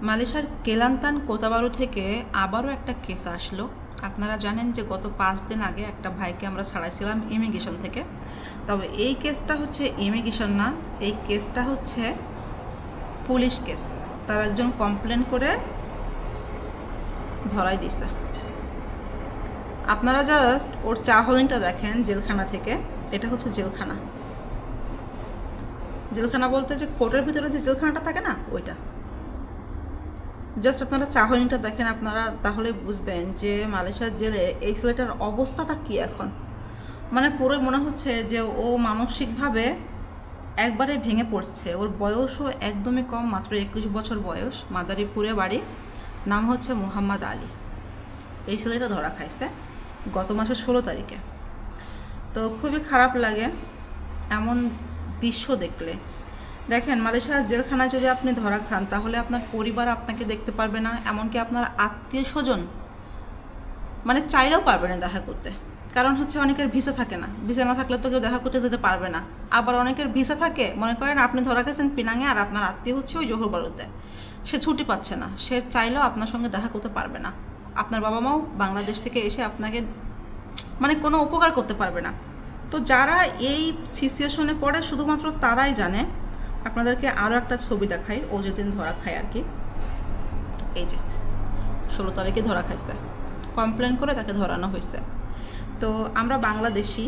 মালয়েশিয়ার কেলান্তান কোতাবারু থেকে আবারও একটা কেস আসলো। আপনারা জানেন যে গত 5 দিন আগে একটা ভাইকে আমরা ছাড়াইছিলাম ইমিগ্রেশন থেকে। তবে এই কেসটা হচ্ছে ইমিগ্রেশন না, এই কেসটা হচ্ছে পুলিশ কেস। তাও একজন কমপ্লেন করে ধরাই দিছে। আপনারা জাস্ট ওর চা হোল্ডিংটা দেখেন জেলখানা থেকে। এটা হচ্ছে জেলখানা। জেলখানা বলতে যে কোর্টের ভিতরে যে জেলখানাটা থাকে না, ওইটা। জাস্ট আপনারা চা হোল্ডিংটা দেখেন, আপনারা তাহলে বুঝবেন যে মালয়েশিয়ার জেলে এই ছেলেটার অবস্থাটা কি এখন। মানে পুরো মনে হচ্ছে যে ও মানসিকভাবে একবারে ভেঙে পড়ছে। ওর বয়সও একদমই কম, মাত্র 21 বছর বয়স। মাদারীপুরে বাড়ি, নাম হচ্ছে মোহাম্মদ আলী। এই ছেলেটা ধরা খাইছে গত মাসের 16 তারিখে। তো খুবই খারাপ লাগে এমন দৃশ্য দেখলে। দেখেন, মালয়েশিয়ার জেলখানায় যদি আপনি ধরা খান তাহলে আপনার পরিবার আপনাকে দেখতে পারবে না, এমনকি আপনার আত্মীয় স্বজন মানে চাইলেও পারবে না দেখা করতে। কারণ হচ্ছে অনেকের ভিসা থাকে না, ভিসা না থাকলে তো কেউ দেখা করতে যেতে পারবে না। আবার অনেকের ভিসা থাকে, মনে করেন আপনি ধরা গেছেন পিনাঙে আর আপনার আত্মীয় হচ্ছে ওই জোহর বারুতে, সে ছুটি পাচ্ছে না, সে চাইলেও আপনার সঙ্গে দেখা করতে পারবে না। আপনার বাবা মাও বাংলাদেশ থেকে এসে আপনাকে মানে কোনো উপকার করতে পারবে না। তো যারা এই সিচুয়েশনে পড়ে শুধুমাত্র তারাই জানে। আপনাদেরকে আরও একটা ছবি দেখাই, ও যেদিন ধরা খায় আর কি। এই যে 16 তারিখে ধরা খাইছে, কমপ্লেন করে তাকে ধরানো হয়েছে। তো আমরা বাংলাদেশি,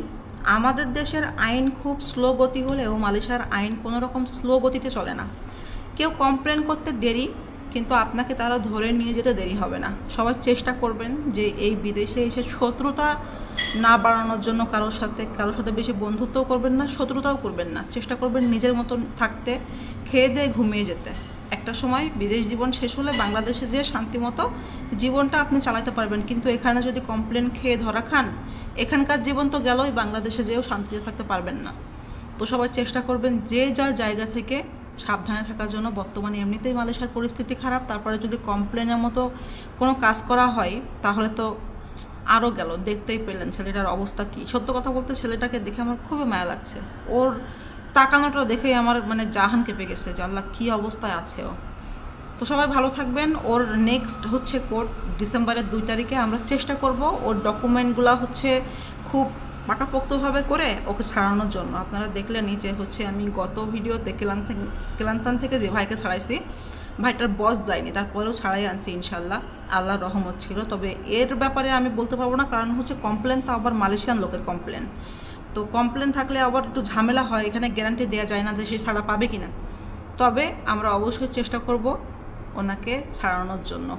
আমাদের দেশের আইন খুব স্লো গতি হলেও মালয়েশিয়ার আইন কোনো রকম স্লো গতিতে চলে না। কেউ কমপ্লেন করতে দেরি, কিন্তু আপনাকে তারা ধরে নিয়ে যেতে দেরি হবে না। সবাই চেষ্টা করবেন যে এই বিদেশে এসে শত্রুতা না বাড়ানোর জন্য কারোর সাথে বেশি বন্ধুত্বও করবেন না, শত্রুতাও করবেন না। চেষ্টা করবেন নিজের মতন থাকতে, খেয়ে দিয়ে ঘুমিয়ে যেতে। একটা সময় বিদেশ জীবন শেষ হলে বাংলাদেশে যে শান্তিমতো জীবনটা আপনি চালাতে পারবেন, কিন্তু এখানে যদি কমপ্লেন খেয়ে ধরা খান, এখানকার জীবন তো গেলই, বাংলাদেশে যেও শান্তিতে থাকতে পারবেন না। তো সবাই চেষ্টা করবেন যে যা জায়গা থেকে সাবধানে থাকার জন্য। বর্তমানে এমনিতেই মালয়েশিয়ার পরিস্থিতি খারাপ, তারপরে যদি কমপ্লেনের মতো কোনো কাজ করা হয় তাহলে তো আরও গেল। দেখতেই পেলেন ছেলেটার অবস্থা কী। সত্য কথা বলতে ছেলেটাকে দেখে আমার খুবই মায়া লাগছে। ওর তাকানোটা দেখেই আমার মানে জাহান কেঁপে গেছে যে আল্লাহ কী অবস্থায় আছে ও। তো সবাই ভালো থাকবেন। ওর নেক্সট হচ্ছে কোর্ট ডিসেম্বরের 2 তারিখে। আমরা চেষ্টা করব ওর ডকুমেন্টগুলো হচ্ছে খুব পাকাপোক্তভাবে করে ওকে ছাড়ানোর জন্য। আপনারা দেখলেনই যে হচ্ছে আমি গত ভিডিওতে কেলান্তান থেকে যে ভাইকে ছাড়াইছি, ভাইটার বস যায়নি, তারপরেও ছাড়াই আনছি ইনশাল্লাহ, আল্লাহর রহমত ছিল। তবে এর ব্যাপারে আমি বলতে পারবো না, কারণ হচ্ছে কমপ্লেন তো আবার মালয়েশিয়ান লোকের কমপ্লেন। তো কমপ্লেন থাকলে আবার একটু ঝামেলা হয়, এখানে গ্যারান্টি দেওয়া যায় না যে সে ছাড়া পাবে কি না। তবে আমরা অবশ্যই চেষ্টা করব ওনাকে ছাড়ানোর জন্য।